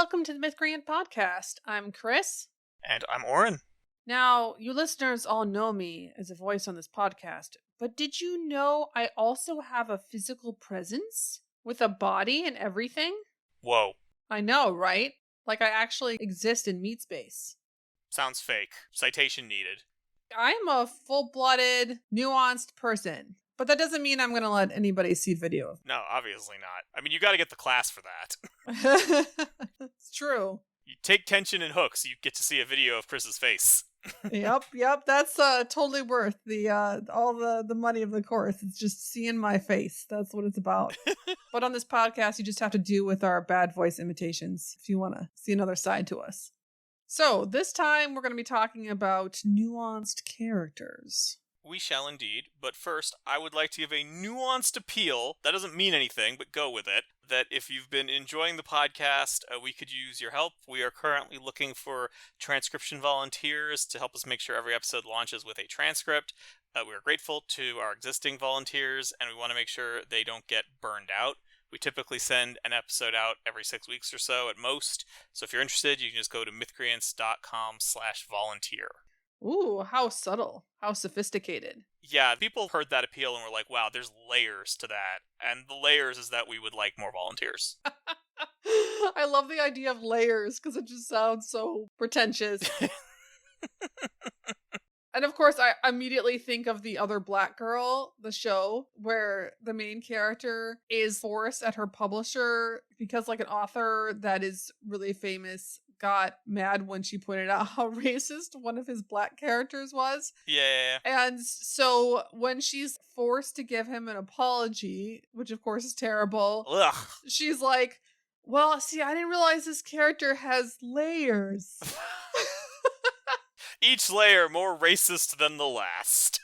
Welcome to the Mythcreant podcast. I'm Chris. And I'm Oren. Now, you listeners all know me as a voice on this podcast, but did you know I also have a physical presence with a body and everything? Whoa. I know, right? Like I actually exist in meat space. Sounds fake. Citation needed. I'm a full-blooded, nuanced person, but that doesn't mean I'm going to let anybody see video. No, obviously not. I mean, you gotta get the class for that. It's true. You take tension and hooks, you get to see a video of Chris's face. Yep. That's totally worth the all the money of the course. It's just seeing my face. That's what it's about. But on this podcast, you just have to do with our bad voice imitations if you want to see another side to us. So this time we're going to be talking about nuanced characters. We shall indeed, but first, I would like to give a nuanced appeal, that doesn't mean anything, but go with it, that if you've been enjoying the podcast, we could use your help. We are currently looking for transcription volunteers to help us make sure every episode launches with a transcript. We're grateful to our existing volunteers, and we want to make sure they don't get burned out. We typically send an episode out every 6 weeks or so at most, so if you're interested, you can just go to mythcreants.com/volunteer. Ooh, how subtle. How sophisticated. Yeah, people heard that appeal and were like, wow, there's layers to that. And the layers is that we would like more volunteers. I love the idea of layers because it just sounds so pretentious. And of course, I immediately think of The Other Black Girl, the show, where the main character is forced at her publisher because like an author that is really famous got mad when she pointed out how racist one of his black characters was. Yeah. And so when she's forced to give him an apology, which of course is terrible, Ugh. she's like, well, see, I didn't realize this character has layers. Each layer more racist than the last.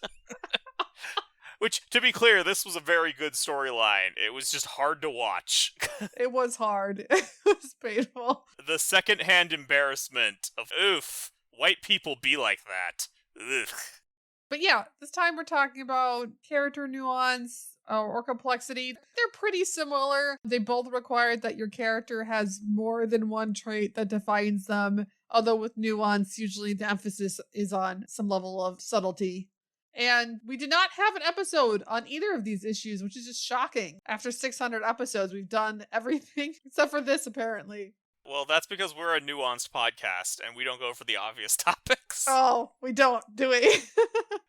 Which, to be clear, this was a very good storyline. It was just hard to watch. It was hard. It was painful. The secondhand embarrassment of, oof, white people be like that. Ugh. But yeah, this time we're talking about character nuance or complexity. They're pretty similar. They both require that your character has more than one trait that defines them, although with nuance, usually the emphasis is on some level of subtlety. And we did not have an episode on either of these issues, which is just shocking. After 600 episodes, we've done everything except for this, apparently. Well, that's because we're a nuanced podcast, and we don't go for the obvious topics. Oh, we don't, do we?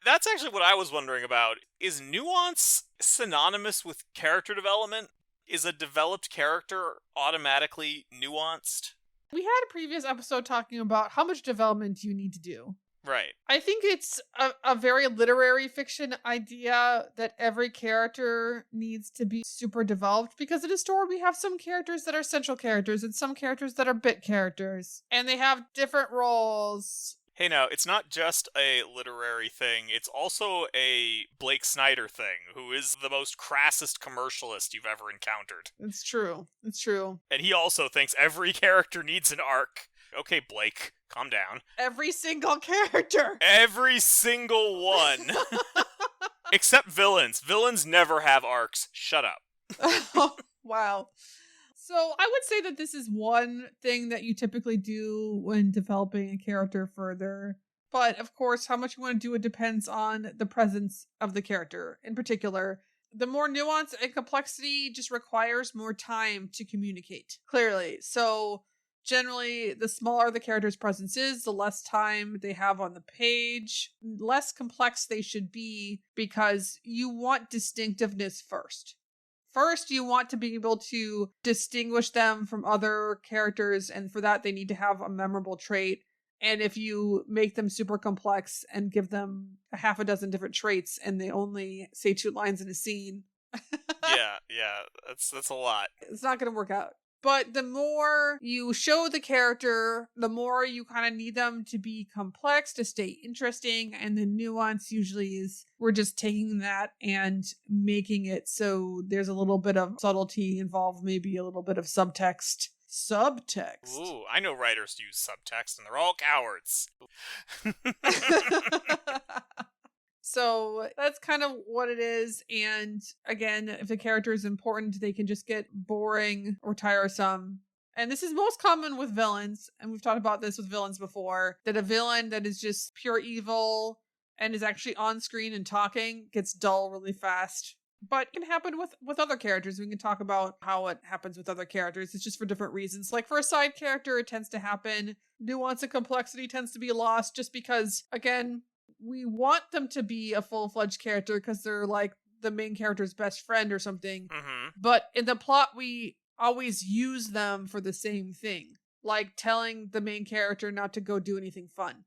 That's actually what I was wondering about. Is nuance synonymous with character development? Is a developed character automatically nuanced? We had a previous episode talking about how much development you need to do. Right. I think it's a very literary fiction idea that every character needs to be super developed, because in a story we have some characters that are central characters and some characters that are bit characters, and they have different roles. Hey, now, it's not just a literary thing, it's also a Blake Snyder thing, who is the most crassest commercialist you've ever encountered. It's true. It's true. And he also thinks every character needs an arc. Okay, Blake, calm down. Every single character. Every single one. Except villains. Villains never have arcs. Shut up. Oh, wow. So I would say that this is one thing that you typically do when developing a character further. But of course, how much you want to do it depends on the presence of the character. In particular, the more nuance and complexity just requires more time to communicate clearly. So generally, the smaller the character's presence is, the less time they have on the page, less complex they should be, because you want distinctiveness first. First, you want to be able to distinguish them from other characters, and for that, they need to have a memorable trait. And if you make them super complex and give them a half a dozen different traits and they only say 2 lines in a scene, yeah, that's a lot. it's not going to work out. But the more you show the character, the more you kind of need them to be complex to stay interesting. And the nuance usually is we're just taking that and making it so there's a little bit of subtlety involved, maybe a little bit of subtext. Ooh, I know writers use subtext and they're all cowards. So that's kind of what it is. And again, if the character is important, they can just get boring or tiresome. And this is most common with villains, and we've talked about this with villains before, that a villain that is just pure evil and is actually on screen and talking gets dull really fast. But it can happen with other characters. We can talk about how it happens with other characters. It's just for different reasons. Like for a side character, it tends to happen. Nuance and complexity tends to be lost just because, again, we want them to be a full-fledged character because they're like the main character's best friend or something. Mm-hmm. But in the plot, we always use them for the same thing. Like telling the main character not to go do anything fun.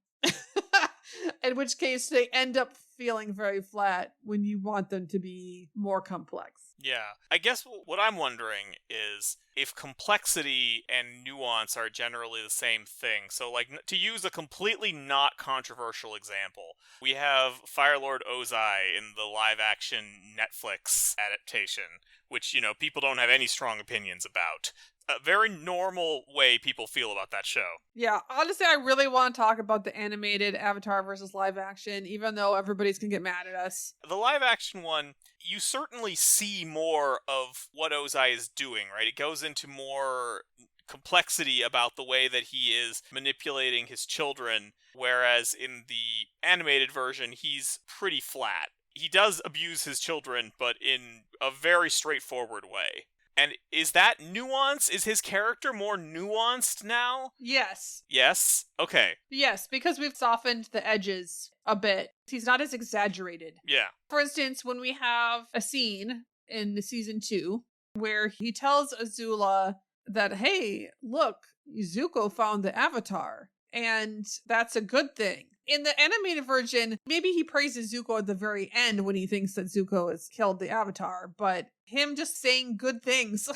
In which case, they end up feeling very flat when you want them to be more complex. Yeah. I guess what I'm wondering is if complexity and nuance are generally the same thing. So, like, to use a completely not controversial example, we have Firelord Ozai in the live-action Netflix adaptation, which, people don't have any strong opinions about. A very normal way people feel about that show. Yeah, honestly, I really want to talk about the animated Avatar versus live action, even though everybody's gonna get mad at us. The live action one, you certainly see more of what Ozai is doing, right? It goes into more complexity about the way that he is manipulating his children, whereas in the animated version, he's pretty flat. He does abuse his children, but in a very straightforward way. And is that nuance? Is his character more nuanced now? Yes. Yes? Okay. Yes, because we've softened the edges a bit. He's not as exaggerated. Yeah. For instance, when we have a scene in season 2 where he tells Azula that, hey, look, Zuko found the Avatar, and that's a good thing. In the animated version, maybe he praises Zuko at the very end when he thinks that Zuko has killed the Avatar, but him just saying good things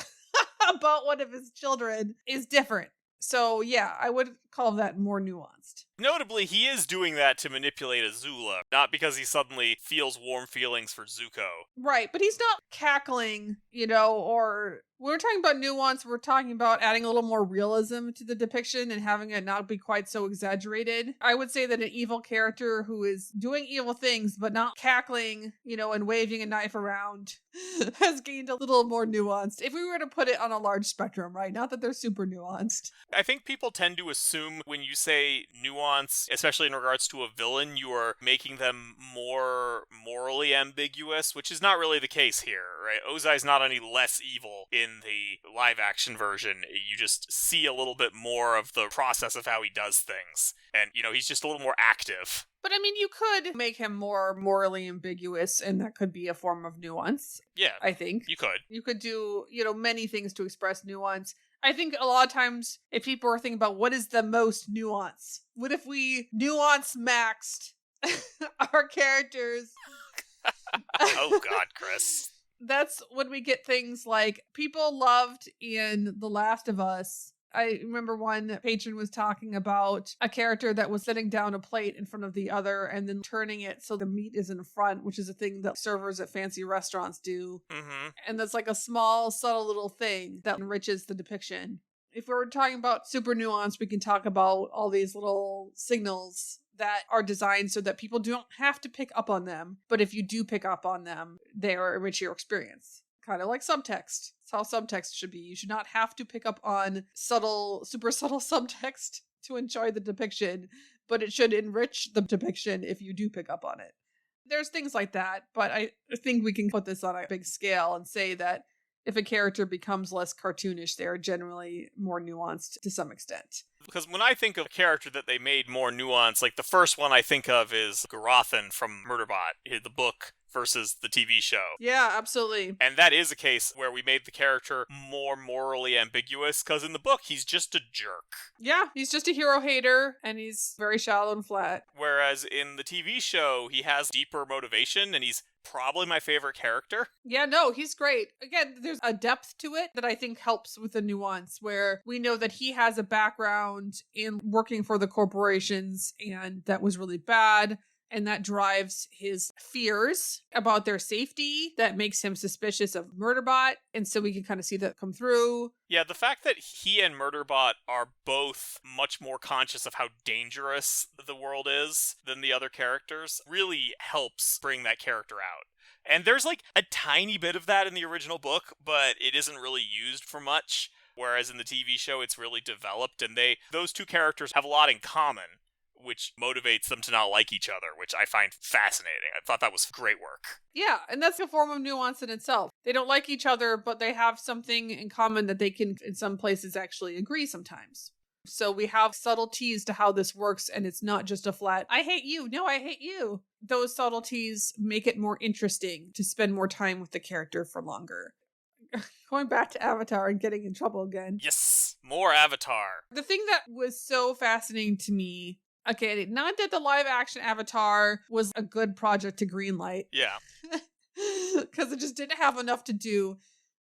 about one of his children is different. So yeah, I would call that more nuanced. Notably, he is doing that to manipulate Azula, not because he suddenly feels warm feelings for Zuko. Right, but he's not cackling, or when we're talking about nuance, we're talking about adding a little more realism to the depiction and having it not be quite so exaggerated. I would say that an evil character who is doing evil things but not cackling, and waving a knife around has gained a little more nuanced. If we were to put it on a large spectrum, right? Not that they're super nuanced. I think people tend to assume when you say nuance, especially in regards to a villain, you are making them more morally ambiguous, which is not really the case here, right? Ozai's not any less evil in the live-action version. You just see a little bit more of the process of how he does things. And, he's just a little more active. But I mean, you could make him more morally ambiguous, and that could be a form of nuance. Yeah, I think. You could. You could do, many things to express nuance. I think a lot of times, if people are thinking about what is the most nuance, what if we nuance maxed our characters? Oh God, Chris. That's when we get things like people loved in The Last of Us. I remember one patron was talking about a character that was setting down a plate in front of the other and then turning it so the meat is in front, which is a thing that servers at fancy restaurants do. Mm-hmm. And that's like a small, subtle little thing that enriches the depiction. If we were talking about super nuance, we can talk about all these little signals that are designed so that people don't have to pick up on them. But if you do pick up on them, they enrich your experience. Kind of like subtext. That's how subtext should be. You should not have to pick up on super subtle subtext to enjoy the depiction, but it should enrich the depiction if you do pick up on it. There's things like that, but I think we can put this on a big scale and say that if a character becomes less cartoonish, they're generally more nuanced to some extent. Because when I think of a character that they made more nuanced, like the first one I think of is Garothan from Murderbot, the book versus the TV show. Yeah, absolutely. And that is a case where we made the character more morally ambiguous, because in the book, he's just a jerk. Yeah, he's just a hero hater, and he's very shallow and flat. Whereas in the TV show, he has deeper motivation, and he's probably my favorite character. Yeah, no, he's great. Again, there's a depth to it that I think helps with the nuance, where we know that he has a background in working for the corporations, and that was really bad. And that drives his fears about their safety. That makes him suspicious of Murderbot. And so we can kind of see that come through. Yeah, the fact that he and Murderbot are both much more conscious of how dangerous the world is than the other characters really helps bring that character out. And there's like a tiny bit of that in the original book, but it isn't really used for much. whereas in the TV show it's really developed, and those two characters have a lot in common, which motivates them to not like each other, which I find fascinating. I thought that was great work. Yeah, and that's a form of nuance in itself. They don't like each other, but they have something in common that they can, in some places, actually agree sometimes. So we have subtleties to how this works, and it's not just a flat, I hate you, no, I hate you. Those subtleties make it more interesting to spend more time with the character for longer. Going back to Avatar and getting in trouble again. Yes, more Avatar. The thing that was so fascinating to me, okay, not that the live action Avatar was a good project to greenlight. Yeah. Because it just didn't have enough to do.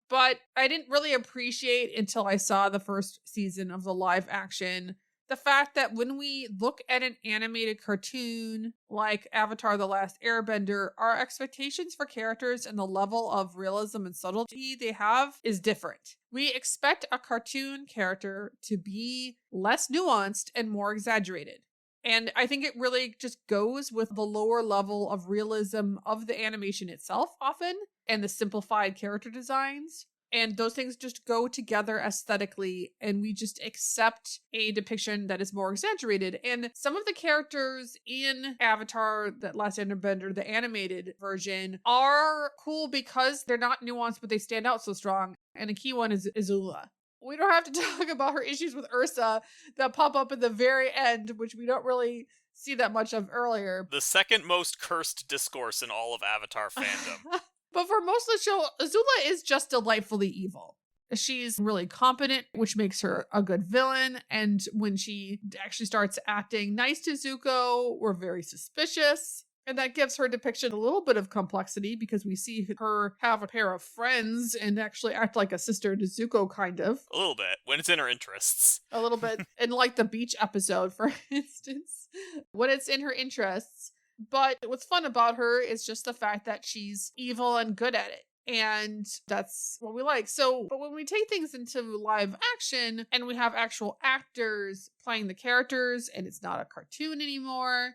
But I didn't really appreciate until I saw the first season of the live action the fact that when we look at an animated cartoon like Avatar The Last Airbender, our expectations for characters and the level of realism and subtlety they have is different. We expect a cartoon character to be less nuanced and more exaggerated. And I think it really just goes with the lower level of realism of the animation itself often, and the simplified character designs. And those things just go together aesthetically, and we just accept a depiction that is more exaggerated. And some of the characters in Avatar, that Last Airbender, the animated version, are cool because they're not nuanced, but they stand out so strong. And a key one is Azula. We don't have to talk about her issues with Ursa that pop up at the very end, which we don't really see that much of earlier. The second most cursed discourse in all of Avatar fandom. But for most of the show, Azula is just delightfully evil. She's really competent, which makes her a good villain. And when she actually starts acting nice to Zuko, we're very suspicious. And that gives her depiction a little bit of complexity because we see her have a pair of friends and actually act like a sister to Zuko, kind of. A little bit, when it's in her interests. A little bit. In like the beach episode, for instance, when it's in her interests. But what's fun about her is just the fact that she's evil and good at it. And that's what we like. So, but when we take things into live action and we have actual actors playing the characters and it's not a cartoon anymore,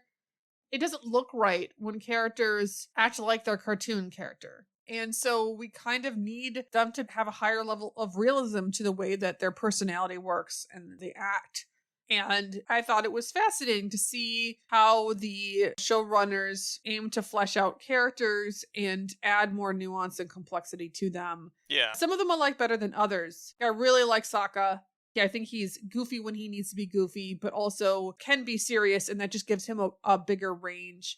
it doesn't look right when characters act like their cartoon character. And so we kind of need them to have a higher level of realism to the way that their personality works and they act. And I thought it was fascinating to see how the showrunners aim to flesh out characters and add more nuance and complexity to them. Yeah. Some of them I like better than others. I really like Sokka. Yeah, I think he's goofy when he needs to be goofy, but also can be serious, and that just gives him a bigger range.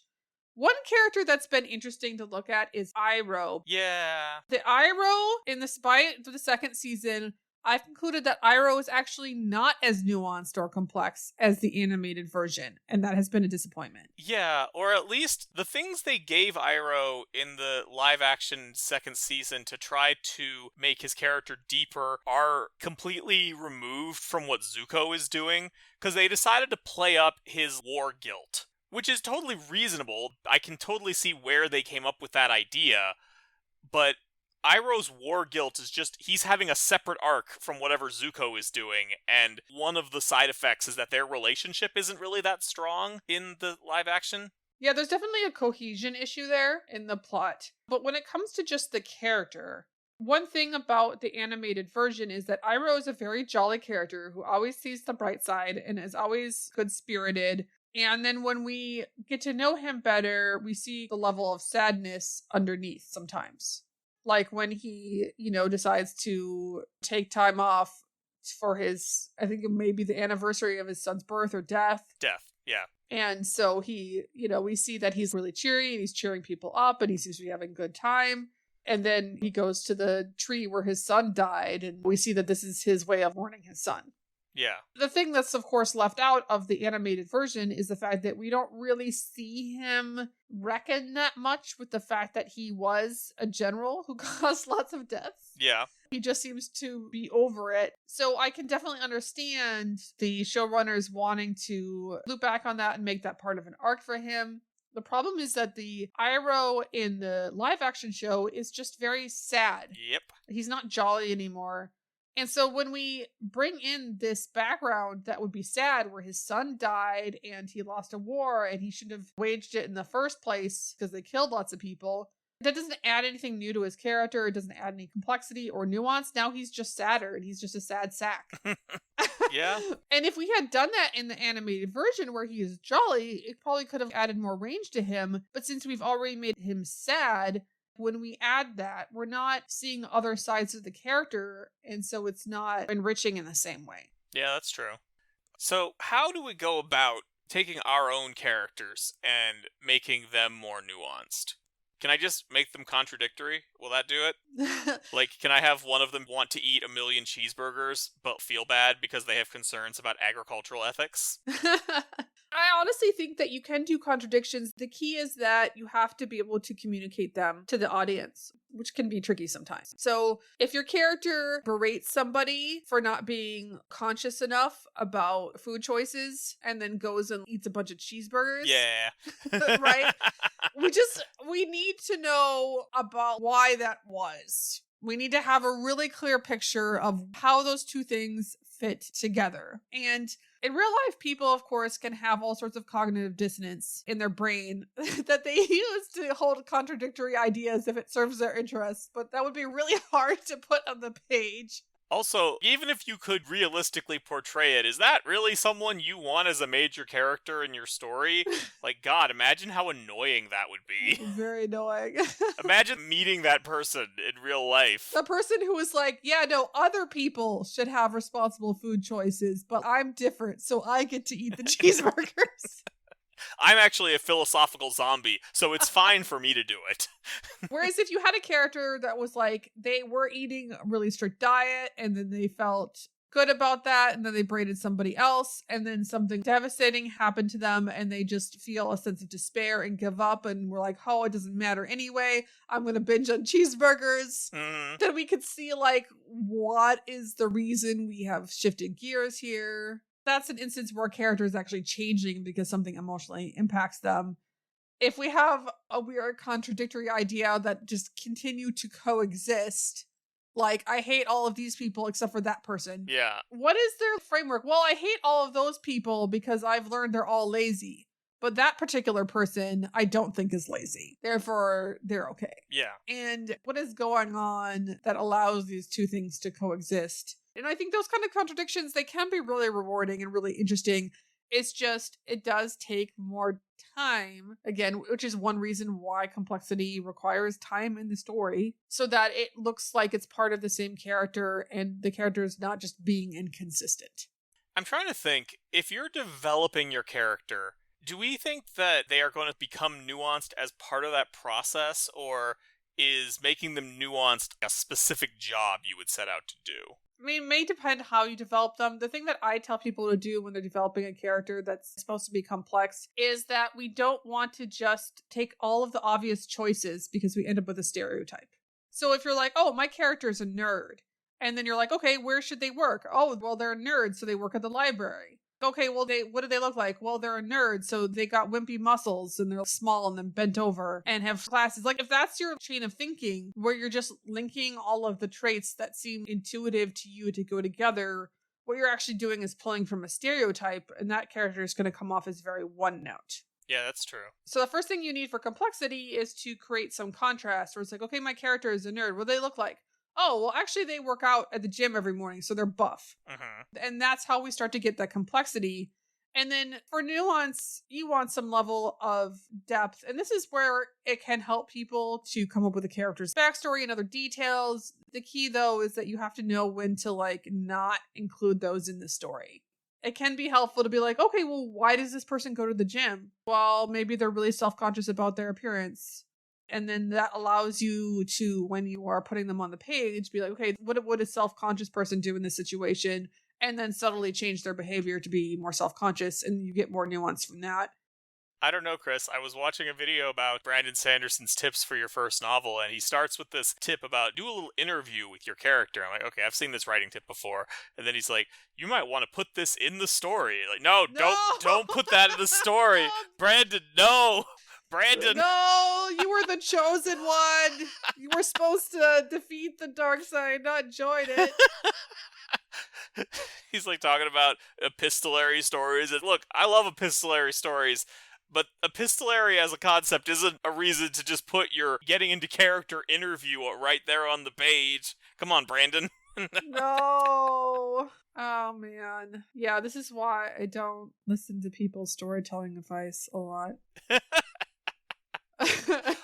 One character that's been interesting to look at is Iroh. Yeah. The Iroh in the second season, I've concluded that Iroh is actually not as nuanced or complex as the animated version, and that has been a disappointment. Yeah, or at least the things they gave Iroh in the live-action second season to try to make his character deeper are completely removed from what Zuko is doing, because they decided to play up his war guilt, which is totally reasonable. I can totally see where they came up with that idea, but Iroh's war guilt is just, he's having a separate arc from whatever Zuko is doing, and one of the side effects is that their relationship isn't really that strong in the live action. Yeah, there's definitely a cohesion issue there in the plot. But when it comes to just the character, one thing about the animated version is that Iroh is a very jolly character who always sees the bright side and is always good-spirited. And then when we get to know him better, we see the level of sadness underneath sometimes. Like when he, decides to take time off for his, I think it may be the anniversary of his son's birth or death. Death, yeah. And so he, we see that he's really cheery and he's cheering people up and he seems to be having a good time. And then he goes to the tree where his son died and we see that this is his way of mourning his son. Yeah. The thing that's, of course, left out of the animated version is the fact that we don't really see him reckon that much with the fact that he was a general who caused lots of deaths. Yeah. He just seems to be over it. So I can definitely understand the showrunners wanting to loop back on that and make that part of an arc for him. The problem is that the Iroh in the live action show is just very sad. Yep. He's not jolly anymore. And so when we bring in this background that would be sad, where his son died and he lost a war and he shouldn't have waged it in the first place because they killed lots of people, That doesn't add anything new to his character. It doesn't add any complexity or nuance. Now he's just sadder and he's just a sad sack. Yeah. And if we had done that in the animated version where he is jolly, it probably could have added more range to him. But since we've already made him sad, when we add that, we're not seeing other sides of the character. And so it's not enriching in the same way. Yeah, that's true. So how do we go about taking our own characters and making them more nuanced? Can I just make them contradictory? Will that do it? Like, can I have one of them want to eat 1,000,000 cheeseburgers, but feel bad because they have concerns about agricultural ethics? I honestly think that you can do contradictions. The key is that you have to be able to communicate them to the audience, which can be tricky sometimes. So if your character berates somebody for not being conscious enough about food choices and then goes and eats a bunch of cheeseburgers. Yeah. Right? We need to know about why that was. We need to have a really clear picture of how those two things fit together. And in real life, people, of course, can have all sorts of cognitive dissonance in their brain that they use to hold contradictory ideas if it serves their interests. But that would be really hard to put on the page. Also, even if you could realistically portray it, is that really someone you want as a major character in your story? Like, God, imagine how annoying that would be. Very annoying. Imagine meeting that person in real life. The person who was like, yeah, no, other people should have responsible food choices, but I'm different, so I get to eat the cheeseburgers. I'm actually a philosophical zombie, so it's fine for me to do it. Whereas if you had a character that was like, they were eating a really strict diet, and then they felt good about that, and then they braided somebody else, and then something devastating happened to them, and they just feel a sense of despair and give up, and we're like, oh, it doesn't matter anyway, I'm gonna binge on cheeseburgers. Then we could see, like, what is the reason we have shifted gears here? That's an instance where a character is actually changing because something emotionally impacts them. If we have a weird contradictory idea that just continue to coexist, like, I hate all of these people except for that person. Yeah. What is their framework? Well, I hate all of those people because I've learned they're all lazy. But that particular person, I don't think is lazy. Therefore, they're okay. Yeah. And what is going on that allows these two things to coexist? And I think those kind of contradictions, they can be really rewarding and really interesting. It's just, it does take more time, again, which is one reason why complexity requires time in the story, so that it looks like it's part of the same character and the character is not just being inconsistent. I'm trying to think, if you're developing your character, do we think that they are going to become nuanced as part of that process, or is making them nuanced a specific job you would set out to do? I mean, it may depend how you develop them. The thing that I tell people to do when they're developing a character that's supposed to be complex is that we don't want to just take all of the obvious choices because we end up with a stereotype. So if you're like, oh, my character is a nerd, and then you're like, okay, where should they work? Oh, well, they're nerds, so they work at the library. Okay, well, what do they look like? Well, they're a nerd, so they got wimpy muscles and they're small and then bent over and have glasses. Like, if that's your chain of thinking, where you're just linking all of the traits that seem intuitive to you to go together, what you're actually doing is pulling from a stereotype, and that character is going to come off as very one note. Yeah, that's true. So the first thing you need for complexity is to create some contrast, where it's like, okay, my character is a nerd. What do they look like? Oh, well, actually, they work out at the gym every morning, so they're buff. And that's how we start to get that complexity. And then for nuance, you want some level of depth. And this is where it can help people to come up with a character's backstory and other details. The key, though, is that you have to know when to, like, not include those in the story. It can be helpful to be like, okay, well, why does this person go to the gym? Well, maybe they're really self-conscious about their appearance. And then that allows you to, when you are putting them on the page, be like, okay, what would a self-conscious person do in this situation? And then subtly change their behavior to be more self-conscious, and you get more nuance from that. I don't know, Chris. I was watching a video about Brandon Sanderson's tips for your first novel, and he starts with this tip about do a little interview with your character. I'm like, okay, I've seen this writing tip before. And then he's like, you might want to put this in the story. Like, no. Don't put that in the story. Brandon, no. Brandon! No, you were the chosen one. You were supposed to defeat the dark side, not join it. He's like talking about epistolary stories. And look, I love epistolary stories, But epistolary as a concept isn't a reason to just put your getting into character interview right there on the page. Come on, Brandon. No. Oh, man. Yeah, this is why I don't listen to people's storytelling advice a lot.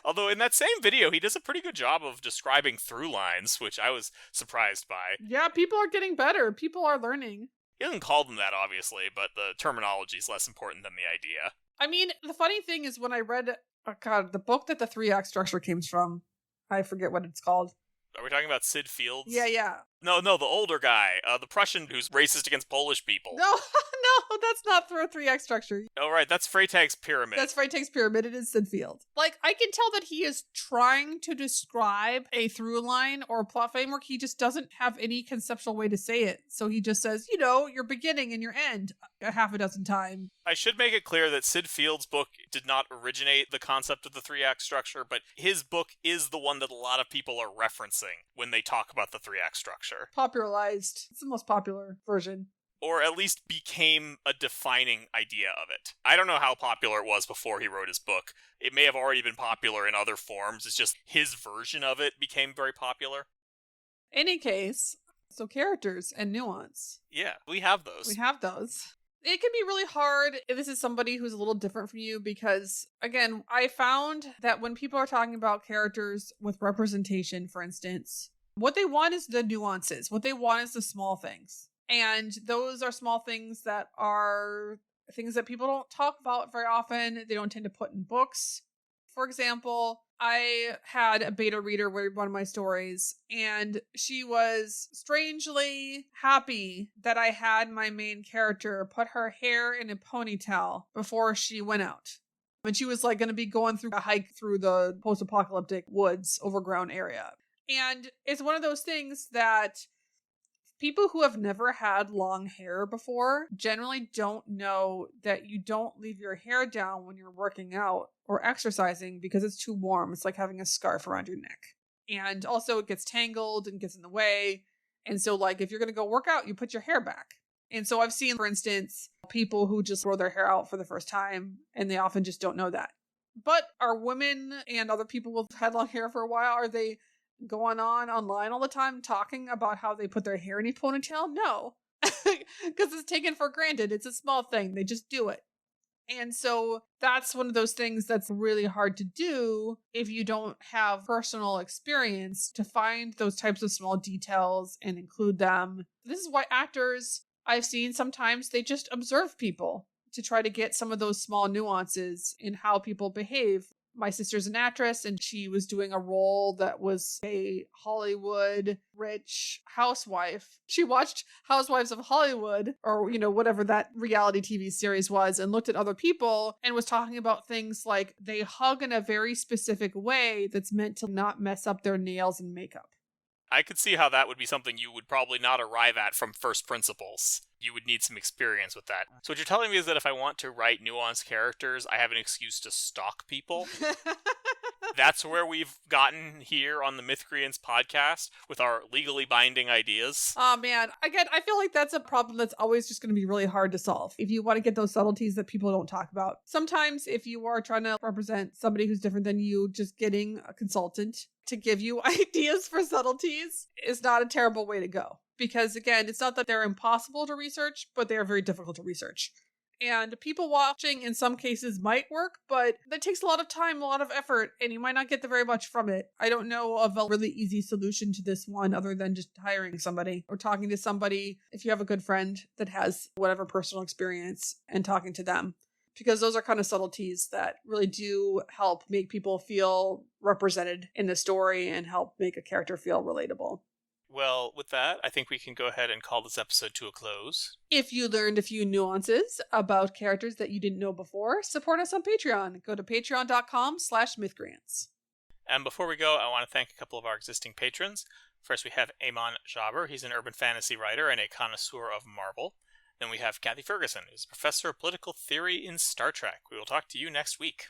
Although in that same video, he does a pretty good job of describing through lines, which I was surprised by. Yeah, people are getting better. People are learning. He doesn't call them that, obviously, but the terminology is less important than the idea. I mean, the funny thing is when I read, the book that the 3-act structure came from, I forget what it's called. Are we talking about Sid Fields? Yeah. No, the older guy, the Prussian who's racist against Polish people. No, no, that's not through a 3-act structure. Oh, right, that's Freytag's Pyramid. That's Freytag's Pyramid. It is Sid Field. Like, I can tell that he is trying to describe a through line or a plot framework. He just doesn't have any conceptual way to say it. So he just says, your beginning and your end a half a dozen times. I should make it clear that Sid Field's book did not originate the concept of the 3-act structure, but his book is the one that a lot of people are referencing when they talk about the 3-act structure. Popularized. It's the most popular version. Or at least became a defining idea of it. I don't know how popular it was before he wrote his book. It may have already been popular in other forms. It's just his version of it became very popular. Any case, so characters and nuance. Yeah, we have those. It can be really hard if this is somebody who's a little different from you because, again, I found that when people are talking about characters with representation, for instance, what they want is the nuances. What they want is the small things. And those are small things that are things that people don't talk about very often. They don't tend to put in books. For example, I had a beta reader read one of my stories, and she was strangely happy that I had my main character put her hair in a ponytail before she went out. And she was like going to be going through a hike through the post-apocalyptic woods overgrown area. And it's one of those things that people who have never had long hair before generally don't know that you don't leave your hair down when you're working out or exercising because it's too warm. It's like having a scarf around your neck. And also it gets tangled and gets in the way. And so like if you're going to go work out, you put your hair back. And so I've seen, for instance, people who just grow their hair out for the first time and they often just don't know that. But are women and other people who've had long hair for a while, are they going on online all the time talking about how they put their hair in a ponytail? No, because it's taken for granted. It's a small thing. They just do it. And so that's one of those things that's really hard to do if you don't have personal experience to find those types of small details and include them. This is why actors, I've seen sometimes they just observe people to try to get some of those small nuances in how people behave. My sister's an actress, and she was doing a role that was a Hollywood rich housewife. She watched Housewives of Hollywood, or, whatever that reality TV series was, and looked at other people and was talking about things like they hug in a very specific way that's meant to not mess up their nails and makeup. I could see how that would be something you would probably not arrive at from first principles. You would need some experience with that. So what you're telling me is that if I want to write nuanced characters, I have an excuse to stalk people? That's where we've gotten here on the Mythcreants podcast with our legally binding ideas. Oh man, again, I feel like that's a problem that's always just going to be really hard to solve. If you want to get those subtleties that people don't talk about. Sometimes if you are trying to represent somebody who's different than you, just getting a consultant to give you ideas for subtleties is not a terrible way to go. Because again, it's not that they're impossible to research, but they are very difficult to research. And people watching in some cases might work, but that takes a lot of time, a lot of effort, and you might not get very much from it. I don't know of a really easy solution to this one other than just hiring somebody or talking to somebody if you have a good friend that has whatever personal experience and talking to them. Because those are kind of subtleties that really do help make people feel represented in the story and help make a character feel relatable. Well, with that, I think we can go ahead and call this episode to a close. If you learned a few nuances about characters that you didn't know before, support us on Patreon. Go to patreon.com/mythcreants. And before we go, I want to thank a couple of our existing patrons. First, we have Amon Jaber. He's an urban fantasy writer and a connoisseur of Marvel. Then we have Kathy Ferguson, who's a professor of political theory in Star Trek. We will talk to you next week.